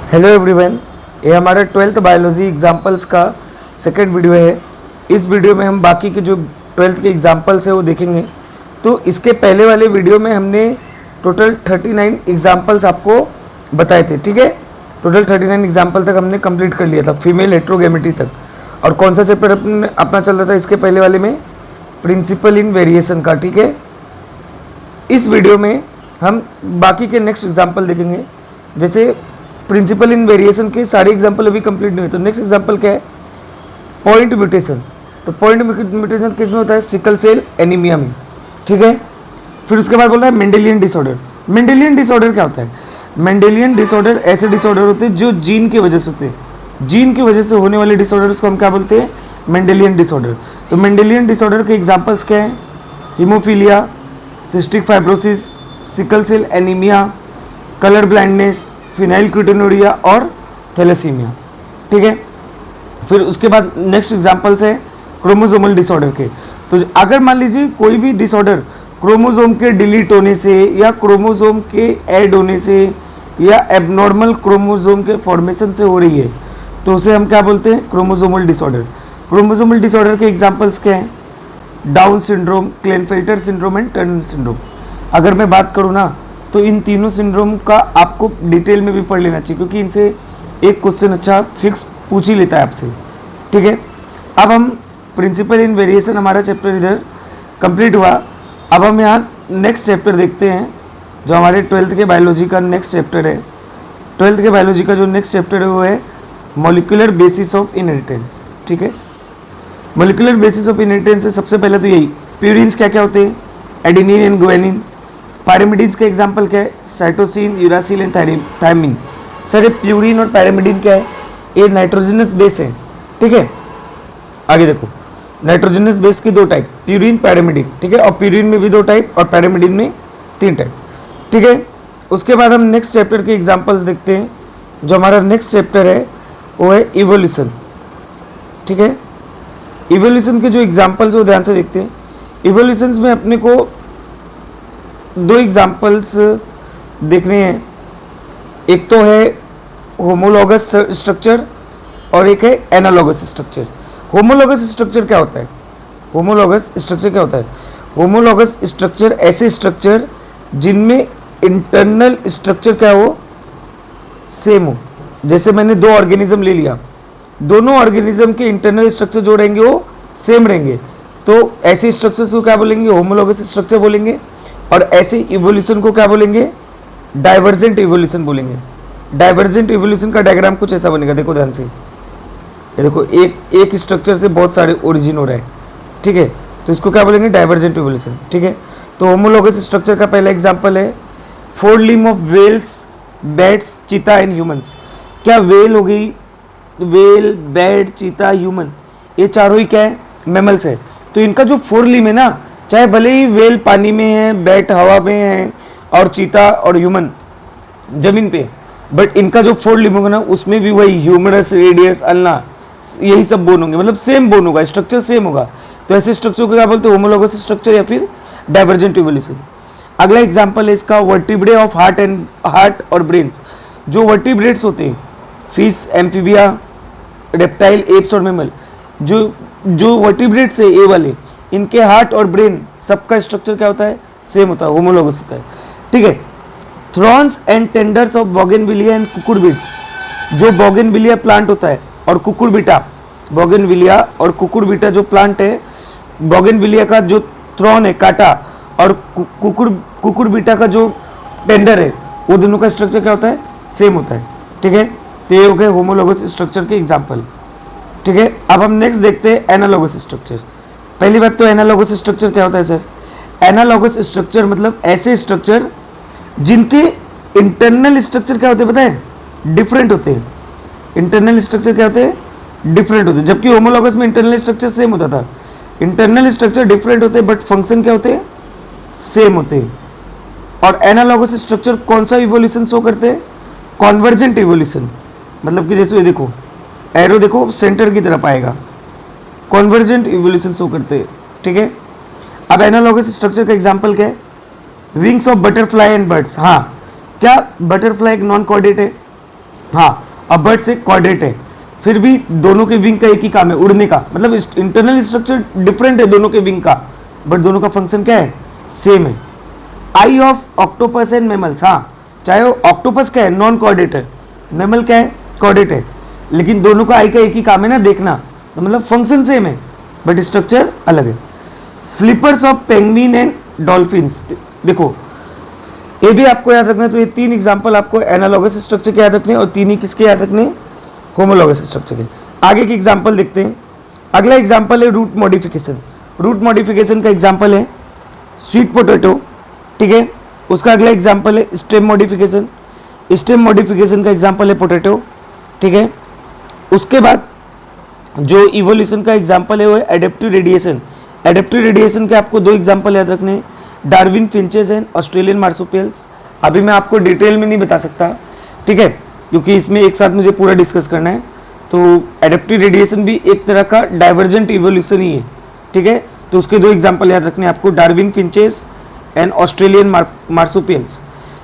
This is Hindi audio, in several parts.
हेलो एवरीवन, ये हमारा 12th बायोलॉजी एग्जाम्पल्स का सेकंड वीडियो है। इस वीडियो में हम बाकी के जो 12th के एग्जाम्पल्स है वो देखेंगे। तो इसके पहले वाले वीडियो में हमने टोटल 39 एग्जाम्पल्स आपको बताए थे, ठीक है। टोटल 39 एग्जाम्पल तक हमने कंप्लीट कर लिया था, फीमेल हेट्रोगेमेटी तक। और कौन सा चैप्टर अपना चल रहा था इसके पहले वाले में? प्रिंसिपल इन वेरिएशन का, ठीक है। इस वीडियो में हम बाकी के नेक्स्ट एग्जाम्पल देखेंगे। जैसे प्रिंसिपल इन वेरिएशन के सारे एग्जाम्पल अभी कंप्लीट नहीं हुए, तो नेक्स्ट एग्जाम्पल क्या है? Point mutation. तो पॉइंट म्यूटेशन किस में होता है? सिकल सेल एनीमिया में, ठीक है। फिर उसके बाद बोल रहा है मेंडेलियन डिसऑर्डर। मेंडेलियन डिसऑर्डर क्या होता है? मेंडेलियन डिसऑर्डर ऐसे डिसऑर्डर होते हैं जो जीन की वजह से होते हैं। जीन की वजह से होने वाले डिसऑर्डर्स को हम क्या बोलते हैं? Mendelian disorder. तो मेंडेलियन डिसऑर्डर के एग्जाम्पल्स क्या हैं? Haemophilia, cystic fibrosis, sickle cell anaemia, colour blindness, phenylketonuria और थैलेसीमिया, ठीक है। फिर उसके बाद नेक्स्ट एग्जांपल्स है क्रोमोसोमल डिसऑर्डर के। तो अगर मान लीजिए कोई भी डिसऑर्डर क्रोमोसोम के डिलीट होने से या क्रोमोसोम के ऐड होने से या एबनॉर्मल क्रोमोसोम के फॉर्मेशन से हो रही है, तो उसे हम क्या बोलते हैं? Chromosomal disorder. क्रोमोसोमल डिसऑर्डर के एग्जाम्पल्स क्या हैं? Down syndrome, Klinefelter syndrome and Turner syndrome. अगर मैं बात करूँ ना, तो इन तीनों सिंड्रोम का आपको डिटेल में भी पढ़ लेना चाहिए, क्योंकि इनसे एक क्वेश्चन अच्छा फिक्स पूछ ही लेता है आपसे, ठीक है। अब हम प्रिंसिपल इन वेरिएशन, हमारा चैप्टर इधर कंप्लीट हुआ। अब हम यहाँ नेक्स्ट चैप्टर देखते हैं, जो हमारे 12th के बायोलॉजी का नेक्स्ट चैप्टर है। 12th के बायोलॉजी का जो नेक्स्ट चैप्टर है वो है मॉलिक्यूलर बेसिस ऑफ इनहेरिटेंस, ठीक है। मॉलिक्यूलर बेसिस ऑफ इनहेरिटेंस से सबसे पहले तो यही प्यूरिन्स क्या क्या होते हैं? Adenine and guanine. पायरिमिडीन्स का एग्जाम्पल क्या है? Cytosine, uracil and thymine. Sir ये प्यूरिन और पायरिमिडीन क्या है? ये नाइट्रोजनस बेस है, ठीक है। आगे देखो, नाइट्रोजनस बेस की दो टाइप, प्यूरिन, पायरिमिडीन, ठीक है। और प्यूरिन में भी दो टाइप और पायरिमिडीन में 3 टाइप, ठीक है। उसके बाद हम नेक्स्ट चैप्टर के एग्जाम्पल्स देखते हैं। जो हमारा नेक्स्ट चैप्टर है वो है इवोल्यूशन, ठीक है। इवोल्यूशन के जो एग्जाम्पल्स वो ध्यान से देखते हैं। इवोल्यूशंस में अपने को 2 एग्जाम्पल्स देखने हैं। एक तो है होमोलॉगस स्ट्रक्चर और एक है एनालॉगस स्ट्रक्चर। होमोलॉगस स्ट्रक्चर क्या होता है? होमोलॉगस स्ट्रक्चर क्या होता है? होमोलॉगस स्ट्रक्चर ऐसे स्ट्रक्चर जिनमें इंटरनल स्ट्रक्चर क्या हो? सेम हो। जैसे मैंने 2 ऑर्गेनिज्म ले लिया, दोनों ऑर्गेनिज्म के इंटरनल स्ट्रक्चर जो रहेंगे वो सेम रहेंगे, तो ऐसे स्ट्रक्चर्स को क्या बोलेंगे? होमोलॉगस स्ट्रक्चर बोलेंगे। और ऐसे इवोल्यूशन को क्या बोलेंगे? डाइवर्जेंट इवोल्यूशन बोलेंगे। डाइवर्जेंट इवोल्यूशन का डायग्राम कुछ ऐसा बनेगा, देखो ध्यान से। ये देखो, एक स्ट्रक्चर से बहुत सारे ओरिजिन हो रहे हैं, ठीक है। तो इसको क्या बोलेंगे? डाइवर्जेंट इवोल्यूशन, ठीक है। तो होमोलॉगस स्ट्रक्चर का पहला एग्जाम्पल है 4 limb of whales, bats, cheetah and humans. क्या वेल हो गई? वेल, बैट, चीता, ह्यूमन, ये चारों ही क्या है? मैमल्स है। तो इनका जो 4 लिम्ब है ना, चाहे भले ही वेल पानी में है, बैट हवा में है और चीता और ह्यूमन जमीन पे, बट इनका जो 4 लिम्ब होगा ना, उसमें भी वही ह्यूमरस, रेडियस, अल्ना, यही सब बोन होंगे, मतलब सेम बोन होगा, स्ट्रक्चर सेम होगा। तो ऐसे स्ट्रक्चर को क्या बोलते हैं? होमोलॉगस स्ट्रक्चर या फिर डाइवर्जेंट इवोल्यूशन। अगला एग्जाम्पल है इसका वर्टिब्रे ऑफ हार्ट और ब्रेन्स। जो वर्टिब्रेट्स होते हैं, फिश, एम्फीबिया, रेप्टाइल, एप्स और मैमल, जो वर्टिब्रेट्स है ये वाले, इनके हार्ट और ब्रेन सबका स्ट्रक्चर क्या होता है? सेम होता है, होमोलॉगस होता है, ठीक है। Thrones and tenders of bougainvillea and cucurbits. जो बोगेनविलिया प्लांट होता है और कुकुरबिटा, बोगेनविलिया और कुकुरबिटा जो प्लांट है, बोगेनविलिया का जो थ्रॉन है, कांटा, और कुकुरबिटा का जो टेंडर है, वो दोनों का स्ट्रक्चर क्या होता है? सेम होता है, ठीक है। तो ये हो गए होमोलॉगस स्ट्रक्चर के एग्जाम्पल, ठीक है। अब हम नेक्स्ट देखते हैं एनालॉगस स्ट्रक्चर। पहली बात तो एनालॉगस स्ट्रक्चर क्या होता है सर? एनालॉगस स्ट्रक्चर मतलब ऐसे स्ट्रक्चर जिनके इंटरनल स्ट्रक्चर क्या होते हैं पता है? डिफरेंट होते हैं। इंटरनल स्ट्रक्चर क्या होते हैं? डिफरेंट होते हैं। जबकि होमोलॉगस में इंटरनल स्ट्रक्चर सेम होता था, इंटरनल स्ट्रक्चर डिफरेंट होते हैं बट फंक्शन क्या होते हैं? सेम होते हैं। और एनालॉगस स्ट्रक्चर कौन सा इवोल्यूशन शो करते हैं? Convergent evolution. मतलब कि जैसे ये देखो, एरो देखो सेंटर की तरफ आएगा, कॉन्वर्जेंट इवोल्यूशन शो करते हैं, ठीक है। अब एनालॉगस स्ट्रक्चर का एग्जांपल क्या है? Wings of butterfly and birds. हाँ, क्या बटरफ्लाई एक नॉन कॉर्डेट है? हाँ, अब बर्ड से कॉर्डेट है, फिर भी दोनों के विंग का एक ही काम है, उड़ने का, मतलब इंटरनल स्ट्रक्चर डिफरेंट है दोनों के विंग का, बट दोनों का फंक्शन क्या है, सेम है। आई ऑफ ऑक्टोपस एंड मेमल्स, हाँ, चाहे वो ऑक्टोपस क्या है, नॉन कॉर्डेट है, मेमल क्या है, कॉर्डेट है, लेकिन दोनों का आई का एक ही काम है ना, देखना, तो मतलब फंक्शन सेम है बट स्ट्रक्चर अलग है। Flippers of penguin and dolphins, देखो ये भी आपको याद रखना है। तो ये 3 एग्जांपल आपको एनालॉगस स्ट्रक्चर के याद रखने और 3 ही किसके याद रखने, होमोलॉगस स्ट्रक्चर के। आगे के एग्जांपल देखते हैं। अगला एग्जांपल है रूट मॉडिफिकेशन। रूट मॉडिफिकेशन का एग्जांपल है स्वीट पोटैटो, ठीक है। उसका अगला एग्जांपल है स्टेम मॉडिफिकेशन। स्टेम मॉडिफिकेशन का एग्जांपल है पोटैटो, ठीक है। उसके बाद जो इवोल्यूशन का एग्जांपल है वो है एडेप्टिव रेडिएशन। एडेप्टिव रेडिएशन के आपको 2 एग्जांपल याद रखने हैं, Darwin finches and Australian marsupials. अभी मैं आपको डिटेल में नहीं बता सकता, ठीक है, क्योंकि इसमें एक साथ मुझे पूरा डिस्कस करना है। तो एडेप्टिव रेडिएशन भी एक तरह का डाइवर्जेंट इवोल्यूशन ही है, ठीक है। तो उसके 2 एग्जांपल याद रखने हैं आपको, Darwin finches and Australian marsupials.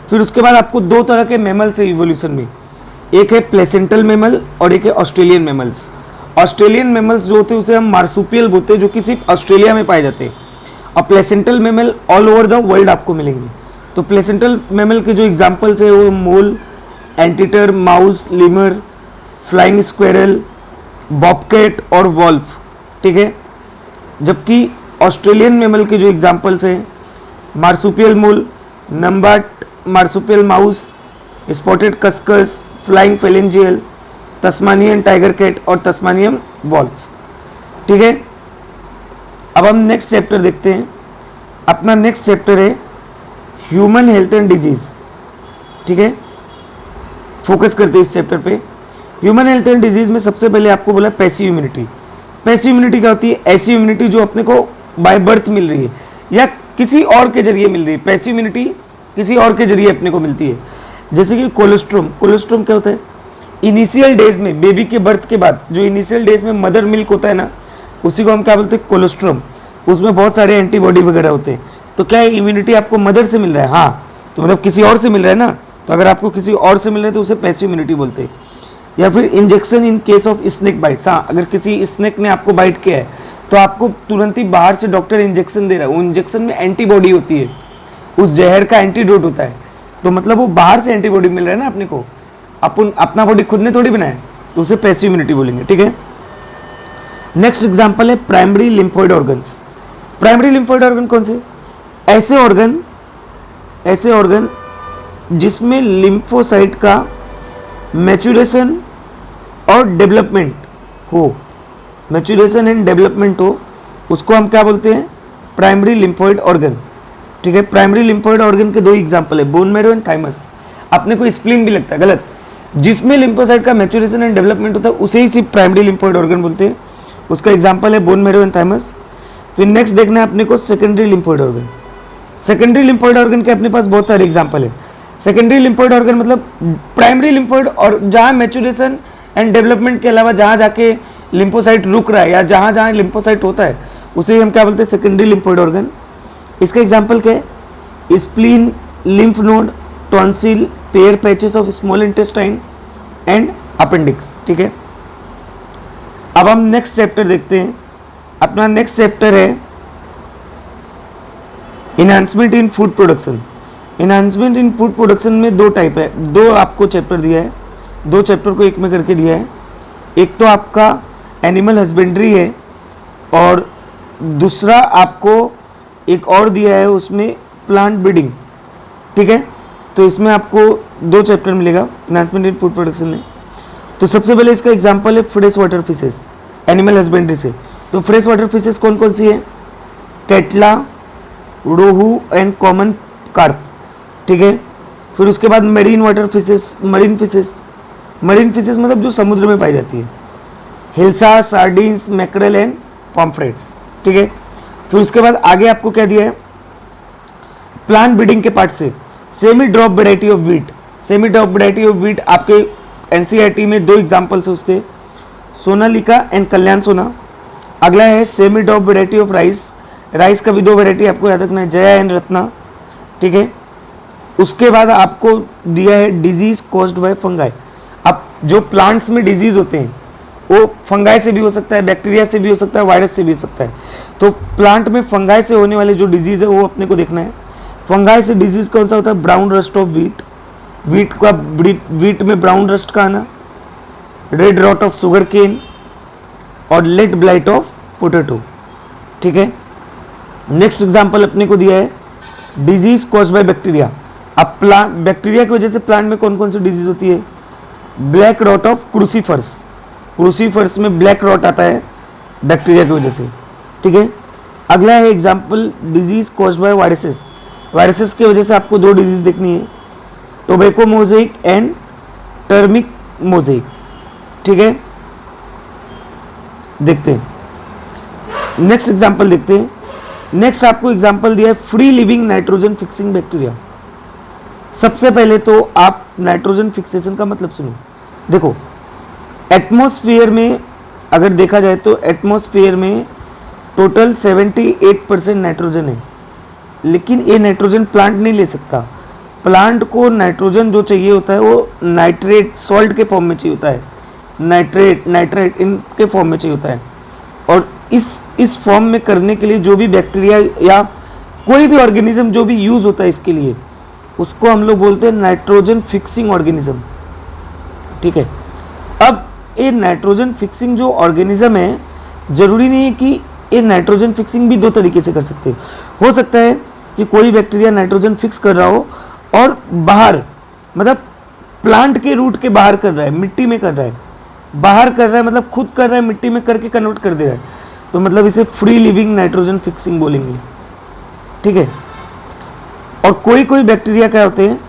फिर उसके बाद आपको 2 तरह के मैमल्स है इवोल्यूशन में, एक है प्लेसेंटल मैमल और एक है ऑस्ट्रेलियन मैमल्स। ऑस्ट्रेलियन मैमल्स जो होते हैं उसे हम मार्सुपियल बोलते हैं, जो कि सिर्फ ऑस्ट्रेलिया में पाए जाते हैं। और placental mammal all over the world आपको मिलेंगे। तो प्लेसेंटल मैमल के जो एग्जांपल्स है वो mole, anteater, mouse, lemur, flying squirrel, bobcat और वॉल्फ, ठीक है। जबकि ऑस्ट्रेलियन मैमल के जो एग्जांपल्स हैं marsupial mole, numbat marsupial mouse, spotted cuscus, flying phalanger, Tasmanian tiger cat और तस्मानियन वॉल्फ, ठीक है। अब हम नेक्स्ट चैप्टर देखते हैं। अपना नेक्स्ट चैप्टर है ह्यूमन हेल्थ एंड डिजीज, ठीक है। फोकस करते हैं इस चैप्टर पे। ह्यूमन हेल्थ एंड डिजीज में सबसे पहले आपको बोला पैसिव इम्यूनिटी। पैसिव इम्यूनिटी क्या होती है, ऐसी इम्यूनिटी जो अपने को बाय बर्थ मिल रही है या किसी और के जरिए मिल रही है। पैसिव इम्यूनिटी किसी और के जरिए अपने को मिलती है, जैसे कि कोलेस्ट्रोम। कोलेस्ट्रोम क्या होता है, इनिशियल डेज में, बेबी के बर्थ के बाद जो इनिशियल डेज में मदर मिल्क होता है ना, उसी को हम क्या बोलते हैं, कोलेस्ट्रोम। उसमें बहुत सारे एंटीबॉडी वगैरह होते हैं। तो क्या इम्यूनिटी आपको मदर से मिल रहा है, हाँ, तो मतलब किसी और से मिल रहा है ना, तो अगर आपको किसी और से मिल रहा है तो उसे पैसिव इम्यूनिटी बोलते हैं। या फिर injection in case of snake bites, हाँ, अगर किसी स्नेक ने आपको बाइट किया है तो आपको तुरंत ही बाहर से डॉक्टर इंजेक्शन दे रहा है, वो इंजेक्शन में एंटीबॉडी होती है, उस जहर का एंटीडोट होता है, तो मतलब वो बाहर से एंटीबॉडी मिल रहा है ना अपने को, अपन अपना बॉडी खुद ने थोड़ी बनाया, तो उसे पैसिव इम्यूनिटी बोलेंगे, ठीक है। नेक्स्ट एग्जांपल है primary lymphoid organs. Primary lymphoid organ कौन से, ऐसे ऑर्गन जिसमें लिम्फोसाइट का मैच्योरेशन और डेवलपमेंट हो, मैच्योरेशन एंड डेवलपमेंट हो, उसको हम क्या बोलते हैं, प्राइमरी लिम्फोइड ऑर्गन, ठीक है। प्राइमरी लिम्फोइड ऑर्गन के 2 एग्जांपल है, बोन मैरो एंड थाइमस। अपने को स्प्लीन भी लगता है, गलत। जिसमें लिम्फोसाइट का मैच्योरेशन एंड डेवलपमेंट होता है उसे ही सिर्फ प्राइमरी लिम्फोइड ऑर्गन बोलते हैं। उसका एग्जांपल है बोन मैरो एंड थाइमस। फिर नेक्स्ट देखना है अपने को secondary lymphoid organ. Secondary lymphoid organ के अपने पास बहुत सारे एग्जांपल है। सेकेंडरी लिम्फोइड ऑर्गन मतलब प्राइमरी लिम्फोइड, और जहाँ मैच्योरेशन एंड डेवलपमेंट के अलावा जहाँ जाके लिम्फोसाइट रुक रहा है या जहाँ जहाँ लिम्फोसाइट होता है उसे हम क्या बोलते हैं, सेकेंडरी लिम्फोइड ऑर्गन। इसका एग्जांपल क्या है, spleen, lymph node, tonsil, pair patches of small intestine and appendix, ठीक है। अब हम नेक्स्ट चैप्टर देखते हैं। अपना नेक्स्ट चैप्टर है इनहांसमेंट इन फूड प्रोडक्शन। इनहांसमेंट इन फूड प्रोडक्शन में 2 टाइप है, 2 आपको चैप्टर दिया है, 2 चैप्टर को एक में करके दिया है। एक तो आपका एनिमल हस्बेंड्री है और दूसरा आपको एक और दिया है उसमें प्लांट ब्रीडिंग, ठीक है। तो इसमें आपको 2 चैप्टर मिलेगा इनहांसमेंट इन फूड प्रोडक्शन में। तो सबसे पहले इसका एग्जांपल है fresh water fishes, animal husbandry से। तो फ्रेश वाटर फिशेस कौन कौन सी है, कैटला, रोहू एंड कॉमन कार्प, ठीक है। फिर उसके बाद marine water fishes, marine fishes मतलब जो समुद्र में पाई जाती है, हिल्सा, सार्डिन्स, मैकरेल एंड पॉम्फ्रेट्स, ठीक है। फिर उसके बाद आगे आपको क्या दिया है, प्लांट ब्रीडिंग के पार्ट से semi drop variety of wheat. Semi drop variety of wheat आपके एनसीईआरटी में 2 एग्जाम्पल्स है उसके, सोनालिका एंड कल्याण सोना। अगला है semi drop variety of rice. Rice का भी 2 वेराइटी आपको याद रखना है, जया एंड रत्ना, ठीक है। उसके बाद आपको दिया है डिजीज कॉज्ड बाय फंगाई। अब जो प्लांट्स में डिजीज होते हैं वो फंगाई से भी हो सकता है, बैक्टीरिया से भी हो सकता है, वायरस से भी हो सकता है। तो प्लांट में फंगाई से होने वाले जो डिजीज है वो अपने को देखना है। फंगाई से डिजीज कौन सा होता है? Brown rust of wheat, wheat में ब्राउन रस्ट का आना, red rot of sugarcane और लेट ब्लाइट ऑफ पोटैटो। ठीक है, नेक्स्ट एग्जांपल अपने को दिया है डिजीज कॉज बाय बैक्टीरिया। अब प्लांट, बैक्टीरिया की वजह से प्लांट में कौन कौन सी डिजीज होती है? Black rot of crucifers, crucifers में ब्लैक रॉट आता है बैक्टीरिया की वजह से। ठीक है, अगला है example disease cause by viruses. Viruses की वजह से आपको दो डिजीज देखनी है, tobacco mosaic and turmeric mosaic. ठीक है, देखते हैं नेक्स्ट एग्जांपल देखते हैं। नेक्स्ट आपको एग्जांपल दिया है free living nitrogen fixing bacteria. सबसे पहले तो आप नाइट्रोजन फिक्सेशन का मतलब सुनो। देखो, एटमॉस्फेयर में अगर देखा जाए तो एटमॉस्फेयर में टोटल 78% नाइट्रोजन है, लेकिन ये नाइट्रोजन प्लांट नहीं ले सकता। प्लांट को नाइट्रोजन जो चाहिए होता है वो नाइट्रेट, सॉल्ट के फॉर्म में चाहिए होता है, नाइट्रेट इनके फॉर्म में चाहिए होता है। और इस फॉर्म में करने के लिए जो भी बैक्टीरिया या कोई भी ऑर्गेनिज्म जो भी यूज़ होता है इसके लिए, उसको हम लोग बोलते हैं नाइट्रोजन फिक्सिंग ऑर्गेनिज्म। ठीक है, अब ये नाइट्रोजन फिक्सिंग जो ऑर्गेनिज्म है, ज़रूरी नहीं है कि ये नाइट्रोजन फिक्सिंग भी दो तरीके से कर सकते हैं। हो सकता है कि कोई बैक्टीरिया नाइट्रोजन फिक्स कर रहा हो और बाहर, मतलब प्लांट के रूट के बाहर कर रहा है, मिट्टी में कर रहा है, बाहर कर रहा है मतलब खुद कर रहा है, मिट्टी में करके कन्वर्ट कर दे रहा है, तो मतलब इसे फ्री लिविंग नाइट्रोजन फिक्सिंग बोलेंगे। ठीक है, और कोई कोई बैक्टीरिया क्या होते हैं,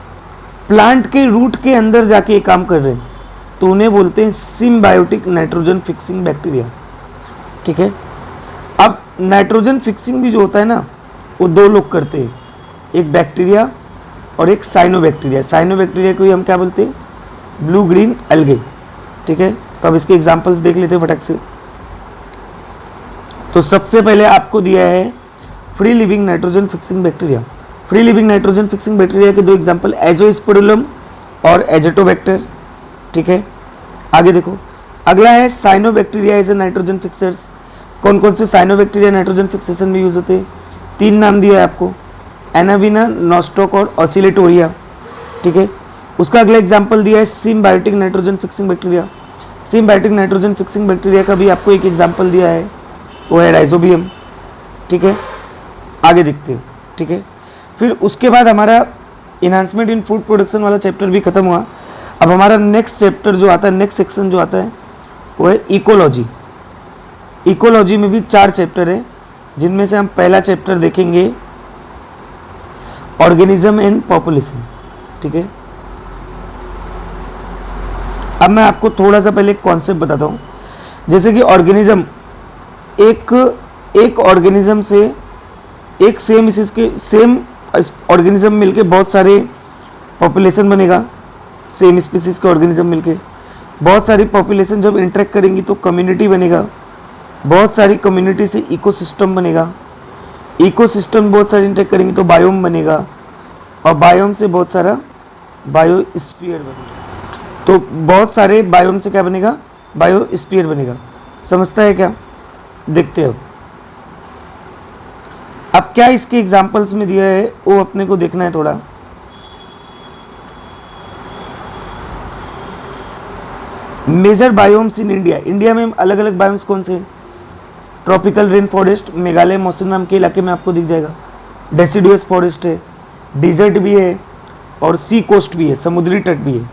प्लांट के रूट के अंदर जाके ये काम कर रहे हैं, तो उन्हें बोलते हैं सिम्बायोटिक नाइट्रोजन फिक्सिंग बैक्टीरिया। ठीक है, अब नाइट्रोजन फिक्सिंग भी जो होता है ना, वो दो लोग करते हैं, एक बैक्टीरिया और एक साइनोबैक्टीरिया। साइनोबैक्टीरिया को ही हम क्या बोलते हैं? Blue green algae. ठीक है, तो अब इसके एग्जांपल्स देख लेते हैं फटक से। तो सबसे पहले आपको दिया है free living nitrogen fixing bacteria. Free living nitrogen fixing bacteria के दो एग्जांपल, एजोस्पोरिलम और एजेटोबैक्टर। ठीक है, आगे देखो, अगला है cyanobacteria as a nitrogen fixers. कौन कौन से साइनोबैक्टीरिया नाइट्रोजन फिक्सेशन में यूज होते हैं? तीन नाम दिया है आपको, एनाविना, नॉस्टॉक और ऑसिलेटोरिया। ठीक है, उसका अगला एग्जांपल दिया है symbiotic nitrogen fixing bacteria. Symbiotic nitrogen fixing bacteria का भी आपको एक एग्जांपल दिया है, वो है राइजोबियम। ठीक है, आगे देखते हैं। ठीक है, फिर उसके बाद हमारा इन्हांसमेंट इन फूड प्रोडक्शन वाला चैप्टर भी खत्म हुआ। अब हमारा नेक्स्ट चैप्टर जो आता है, नेक्स्ट सेक्शन जो आता है, वो है इकोलॉजी। इकोलॉजी में भी 4 चैप्टर है, जिनमें से हम पहला चैप्टर देखेंगे ऑर्गेनिज्म एंड पॉपुलेशन। ठीक है, अब मैं आपको थोड़ा सा पहले कॉन्सेप्ट बताता हूँ। जैसे कि ऑर्गेनिज्म, एक ऑर्गेनिज्म से एक सेम ऑर्गेनिज्म मिलके बहुत सारे पॉपुलेशन बनेगा। सेम स्पीसीज के ऑर्गेनिज्म मिलके बहुत सारी पॉपुलेशन जब इंटरेक्ट करेंगी तो कम्युनिटी बनेगा। बहुत सारी कम्युनिटी से इकोसिस्टम बनेगा। इकोसिस्टम बहुत सारी इंटरेक्ट करेंगी तो बायोम बनेगा, और बायोम से बहुत सारा बायोस्फीयर बनेगा। तो बहुत सारे बायोम से क्या बनेगा? बायोस्फीयर बनेगा। समझता है क्या? देखते हैं अब क्या इसके एग्जांपल्स में दिया है वो अपने को देखना है थोड़ा। Major biomes in India. India में अलग अलग बायोम्स कौन से हैं? ट्रॉपिकल रेन फॉरेस्ट, मेघालय मौसम नाम के इलाके में आपको दिख जाएगा। डेसिडुअस फॉरेस्ट है, डिजर्ट भी है, और सी कोस्ट भी है, समुद्री तट भी है।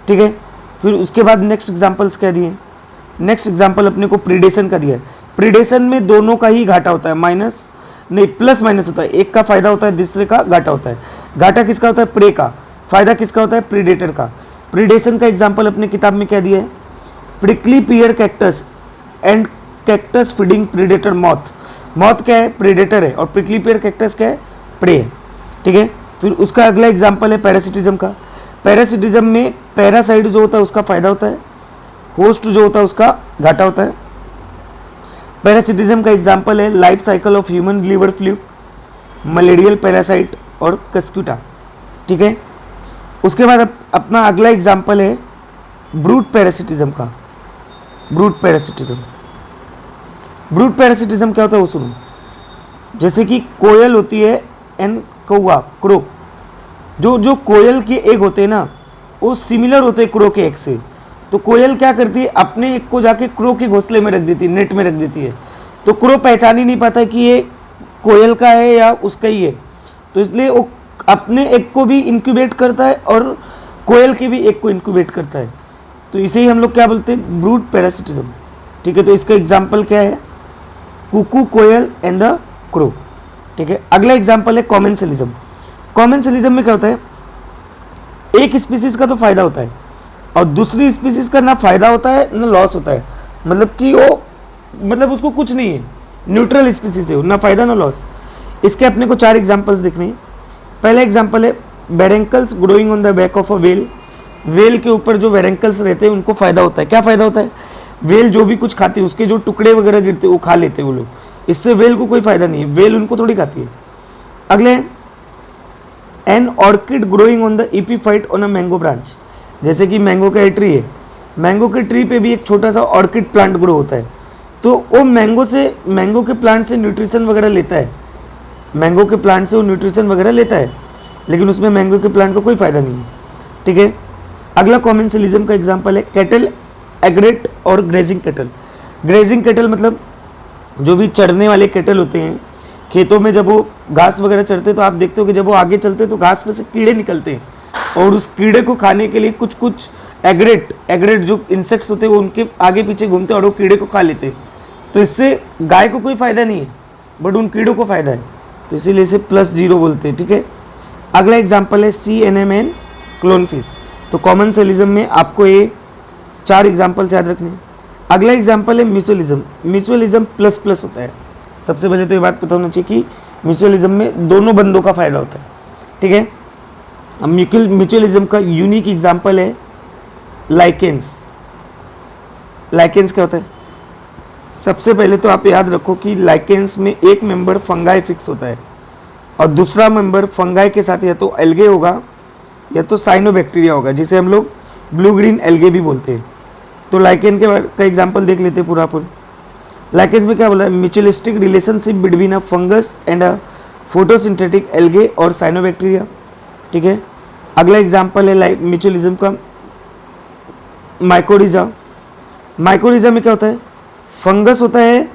ठीक है, फिर उसके बाद नेक्स्ट एग्जांपल्स क्या दिए? नेक्स्ट एग्जांपल अपने को प्रीडेशन का दिया है। प्रीडेशन में दोनों का ही घाटा होता है, प्लस माइनस होता है। एक का फायदा होता है, दूसरे का घाटा होता है। घाटा किसका होता है? प्रे का। फायदा किसका होता है? प्रीडेटर का। प्रीडेशन का एग्जांपल अपने किताब में क्या दिया है? Prickly peer cactus and cactus feeding predator moth. Moth क्या है? प्रीडेटर है, और प्रिकली पियर कैक्टस क्या है? प्रे है। ठीक है, फिर उसका अगला एग्जांपल है पैरासिटिज्म का। पैरासिटिज्म में पैरासाइट जो होता है उसका फायदा होता है, होस्ट जो होता है उसका घाटा होता है। पैरासिटिज्म का एग्जांपल है life cycle of human liver fluke, malarial parasite और कस्क्यूटा। ठीक है, उसके बाद अपना अगला एग्जांपल है ब्रूट पैरासिटिज्म का। ब्रूट पैरासिटिज्म क्या होता है वो सुनो। जैसे कि कोयल होती है एंड कौवा, क्रो, जो कोयल के एग होते हैं ना वो सिमिलर होते हैं क्रो के एग से। तो कोयल क्या करती है, अपने एग को जाके क्रो के घोंसले में रख देती है, नेट में रख देती है। तो क्रो पहचान ही नहीं पाता कि ये कोयल का है या उसका ही है, तो इसलिए वो अपने एग को भी इंक्यूबेट करता है और कोयल के भी एग को इंक्यूबेट करता है। तो इसे ही हम लोग क्या बोलते हैं, ब्रूट पैरासिटिज्म। ठीक है, तो इसका एग्जाम्पल क्या है, कुकू, कोयल एंड द क्रो। ठीक है, अगला एग्जाम्पल है कॉमेंसलिज्म। कॉमेंसलिज्म में क्या होता है, एक स्पीसीज का तो फायदा होता है और दूसरी स्पीसीज का ना फायदा होता है ना लॉस होता है। मतलब कि वो मतलब उसको कुछ नहीं है, न्यूट्रल स्पीसीज है, ना फायदा ना लॉस। इसके अपने को 4 एग्जांपल्स देखने हैं। पहला एग्जांपल है barnacles growing on the back of a whale. Whale के ऊपर जो वेरेंकल्स रहते हैं उनको फायदा होता है। क्या फायदा होता है, वेल जो भी कुछ खाती है उसके जो टुकड़े वगैरह गिरते हैं वो खा लेते हैं वो लोग, इससे वेल को कोई फायदा नहीं है, वेल उनको थोड़ी खाती है। अगले an orchid growing on the epiphyte on a mango branch. जैसे कि मैंगो का ट्री है, मैंगो के ट्री पे भी एक छोटा सा ऑर्किड प्लांट ग्रो होता है, तो वो मैंगो के प्लांट से न्यूट्रिशन वगैरह लेता है, मैंगो के प्लांट से वो न्यूट्रिशन वगैरह लेता है, लेकिन उसमें मैंगो के प्लांट का कोई फायदा नहीं है। ठीक है, अगला कॉमेंसलिज्म का एग्जांपल है कैटल एग्रेट और ग्रेजिंग कैटल। ग्रेजिंग कैटल मतलब जो भी चढ़ने वाले कैटल होते हैं खेतों में, जब वो घास वगैरह चढ़ते हैं तो आप देखते हो कि जब वो आगे चलते हैं तो घास में से कीड़े निकलते हैं और उस कीड़े को खाने के लिए कुछ एग्रेट जो इंसेक्ट्स होते हैं वो उनके आगे पीछे घूमते हैं और वो कीड़े को खा लेते हैं। तो इससे गाय को कोई फायदा नहीं है बट उन कीड़ों को फायदा है, तो इसीलिए इसे +0 बोलते हैं। ठीक है, अगला एग्जाम्पल है CNMN क्लोन फिश। तो कॉमेंसलिज्म में आपको ये 4 एग्जाम्पल्स याद रखने हैं। अगला एग्जाम्पल है म्यूचुअलिज्म। म्यूचुअलिज्म ++ होता है। सबसे पहले तो ये बात पता होना चाहिए कि म्यूचुअलिज्म में दोनों बंदों का फायदा होता है। ठीक है, अब म्यूचुअलिज्म का यूनिक एग्जाम्पल है लाइकेंस। लाइकेंस क्या होता है, सबसे पहले तो आप याद रखो कि लाइकेंस में एक मेंबर फंगाई फिक्स होता है और दूसरा मेंबर फंगाई के साथ या तो एल्गे होगा या तो साइनोबैक्टीरिया होगा, जिसे हम लोग ब्लू ग्रीन एल्गे भी बोलते हैं। तो लाइकेन का एग्जांपल देख लेते हैं पूरा अपन। लाइकेंस में क्या बोला है, mutualistic relationship between a fungus and a photosynthetic algae और साइनोबैक्टीरिया। ठीक है, अगला एग्जांपल है म्यूचुअलिज्म का माइकोरिजा। माइकोरिजा में क्या होता है, फंगस होता है,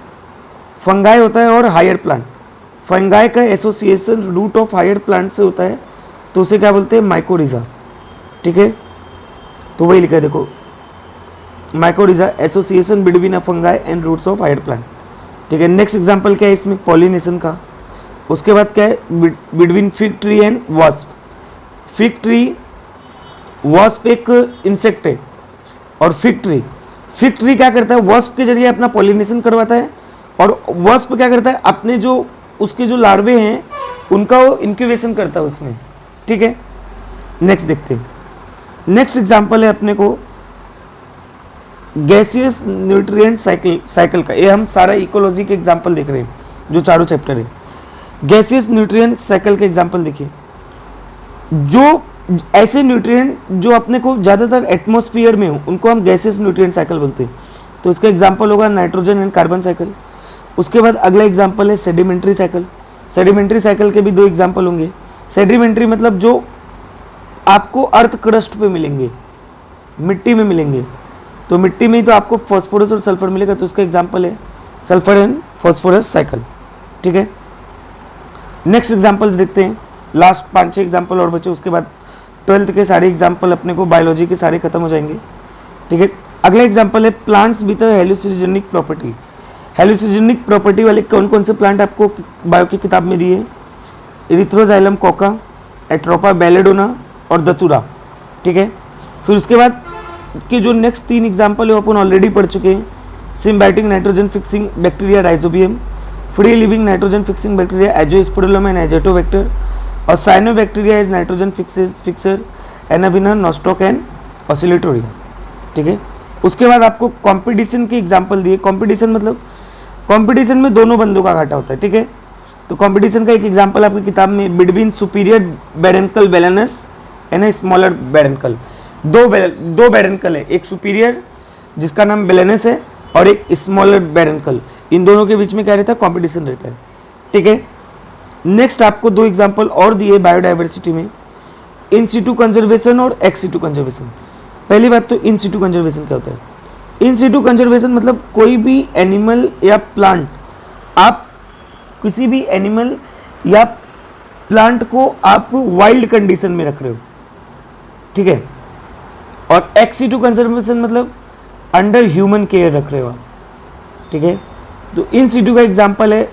फंगाई होता है और हायर प्लांट। फंगाई का association root of higher plant से होता है तो उसे क्या बोलते हैं, माइकोरिजा। ठीक है, तो वही लिखा है देखो, mycorrhiza association between a fungi and roots of higher plant. ठीक है, नेक्स्ट एग्जांपल क्या है इसमें, पॉलिनेशन का। उसके बाद क्या है, between fig tree and wasp. Fig tree, wasp एक इंसेक्ट है और फिग ट्री क्या करता है, वास्प के जरिए अपना पॉलिनेशन करवाता है और वास्प क्या करता है, अपने जो उसके जो लार्वे हैं उनका वो इंक्यूबेशन करता है उसमें। ठीक है, नेक्स्ट देखते हैं। नेक्स्ट एग्जांपल है अपने को गैसियस न्यूट्रिएंट साइकिल का। ये हम सारा इकोलॉजी के एग्जांपल देख रहे हैं जो चारों चैप्टर है। गैसियस न्यूट्रिएंट साइकिल के एग्जांपल देखिए, जो ऐसे न्यूट्रिएंट जो अपने को ज़्यादातर एटमॉस्फेयर में हो उनको हम गैसियस न्यूट्रिएंट साइकिल बोलते हैं। तो इसका एग्जांपल होगा नाइट्रोजन एंड कार्बन साइकिल। उसके बाद अगला एग्जांपल है सेडिमेंट्री साइकिल। सेडिमेंट्री साइकिल के भी 2 एग्जांपल होंगे। सेडिमेंट्री मतलब जो आपको अर्थ क्रस्ट पे मिलेंगे, मिट्टी में मिलेंगे, तो मिट्टी में ही तो आपको फॉस्फोरस और सल्फर मिलेगा, तो उसका एग्जांपल है सल्फर एंड फॉस्फोरस साइकिल। ठीक है, नेक्स्ट एग्जांपल्स देखते हैं, लास्ट 5-6 एग्जांपल और बचे, उसके बाद 12th के सारे एग्जांपल अपने को बायोलॉजी के सारे खत्म हो जाएंगे। ठीक है, अगला एग्जांपल है प्लांट्स विद हेलुसिनोजेनिक प्रॉपर्टी। हेलुसिनोजेनिक प्रॉपर्टी वाले कौन कौन से प्लांट आपको बायो की किताब में दिए, इरिथ्रोजाइलम कोका, एट्रोपा बेलेडोना और दतुरा। ठीक है, फिर उसके बाद के जो नेक्स्ट 3 एग्जांपल है वो अपन ऑलरेडी पढ़ चुके हैं। Symbiotic nitrogen fixing bacteria rhizobium, free living nitrogen fixing bacteria azospirillum and azotobacter, और cyanobacteria is nitrogen fixer anabaena nostoc and oscillatoria. ठीक है, उसके बाद आपको कंपटीशन के एग्जांपल दिए। कंपटीशन मतलब कंपटीशन में दोनों बंदों का घाटा होता है। ठीक है, तो कंपटीशन का एक एग्जांपल आपकी किताब में बिटवीन सुपीरियर बैरेंकल बैलेनस एंड स्मॉलर बैरेंकल। दो बैरनकल है, एक सुपीरियर जिसका नाम बेलेनस है और एक स्मॉलर बैरनकल। इन दोनों के बीच में क्या रहता है, कंपटीशन रहता है। ठीक है, नेक्स्ट आपको दो एग्जांपल और दिए बायोडाइवर्सिटी में, इन सिटू कंजर्वेशन और एक्स सिटू कंजर्वेशन। पहली बात तो इन सिटू कंजर्वेशन क्या होता है? इन सिटू कंजर्वेशन मतलब कोई भी एनिमल या प्लांट, आप किसी भी एनिमल या प्लांट को आप वाइल्ड कंडीशन में रख रहे हो। ठीक है, और एक्स सिटू कंजर्वेशन मतलब अंडर ह्यूमन केयर रख रहे हो आप। ठीक है, तो इन सिटू का एग्जांपल है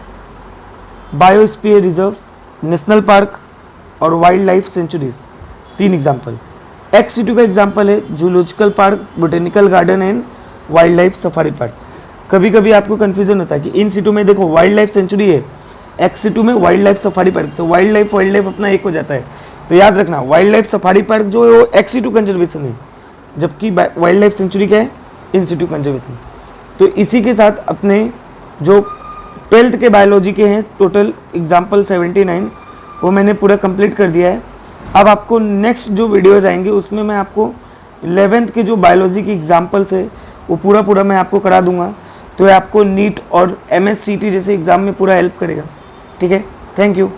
बायोस्फीयर रिजर्व, नेशनल पार्क और wild life sanctuaries, 3 example. Ex situ का एग्जांपल है zoological park, botanical garden and wild life safari park. कभी कभी आपको कंफ्यूजन होता है कि इन सिटू में देखो वाइल्ड लाइफ सेंचुरी है, एक्स सिटू में वाइल्ड लाइफ सफारी पार्क, तो वाइल्ड लाइफ अपना एक हो जाता है। तो याद रखना वाइल्ड लाइफ सफारी पार्क जो है वो एक्स सिटू कंजर्वेशन है, जबकि वाइल्ड लाइफ सेंचुरी क्या है, इन सिटू कंजर्वेशन। तो इसी के साथ अपने जो 12th के बायोलॉजी के हैं टोटल एग्जाम्पल 79 वो मैंने पूरा कंप्लीट कर दिया है। अब आपको नेक्स्ट जो वीडियोस आएंगे उसमें मैं आपको 11th के जो बायोलॉजी की एग्जाम्पल्स है वो पूरा मैं आपको करा दूंगा, तो ये आपको नीट और MSCT जैसे एग्ज़ाम में पूरा हेल्प करेगा। ठीक है, थैंक यू।